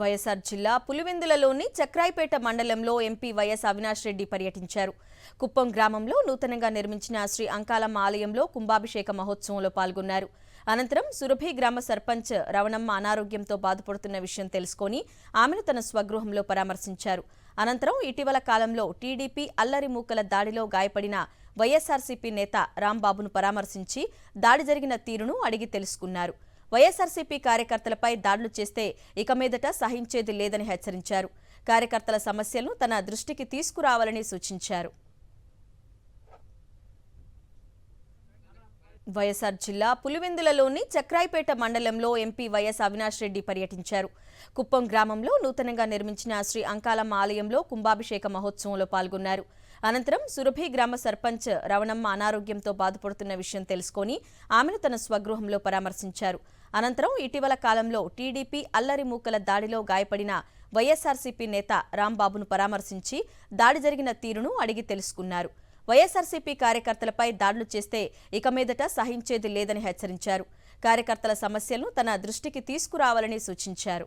వైఎస్ఆర్ జిల్లా పులివెందులలోని చక్రాయిపేట మండలంలో MP YS Avinash Reddy పర్యటించారు. కుప్పం గ్రామంలో నూతనంగా నిర్మించిన శ్రీ అంకాలమ్మ ఆలయంలో కుంభాభిషేక మహోత్సవంలో పాల్గొన్నారు. అనంతరం సురభి గ్రామ సర్పంచ్ రవణమ్మ అనారోగ్యంతో బాధపడుతున్న విషయం తెలుసుకొని ఆమెను తన స్వగృహంలో పరామర్శించారు. అనంతరం ఇటీవల కాలంలో టీడీపీ అల్లరి మూకల దాడిలో గాయపడిన వైఎస్ఆర్సీపీ నేత రాంబాబును పరామర్శించి దాడి జరిగిన తీరును అడిగి తెలుసుకున్నారు. వైఎస్ఆర్సీపీ కార్యకర్తలపై దాడులు చేస్తే ఇక మీదట సహించేది లేదని హెచ్చరించారు. కార్యకర్తల సమస్యలను తన దృష్టికి తీసుకురావాలని సూచించారు. వైఎస్ఆర్ జిల్లా పులివెందులలోని చక్రాయిపేట మండలంలో ఎంపీ వైఎస్ అవినాష్ రెడ్డి పర్యటించారు. కుప్పం గ్రామంలో నూతనంగా నిర్మించిన శ్రీ అంకాలమ్మ ఆలయంలో కుంభాభిషేక మహోత్సవంలో పాల్గొన్నారు. అనంతరం సురభి గ్రామ సర్పంచ్ రవణమ్మ అనారోగ్యంతో బాధపడుతున్న విషయం తెలుసుకొని ఆమెను తన స్వగృహంలో పరామర్శించారు. అనంతరం ఇటీవల కాలంలో టీడీపీ అల్లరి మూకల దాడిలో గాయపడిన వైఎస్ఆర్సీపీ నేత రాంబాబును పరామర్శించి దాడి జరిగిన తీరును అడిగి తెలుసుకున్నారు. వైఎస్ఆర్సీపీ కార్యకర్తలపై దాడులు చేస్తే ఇక మీదట సహించేది లేదని హెచ్చరించారు. కార్యకర్తల సమస్యలను తన దృష్టికి తీసుకురావాలని సూచించారు.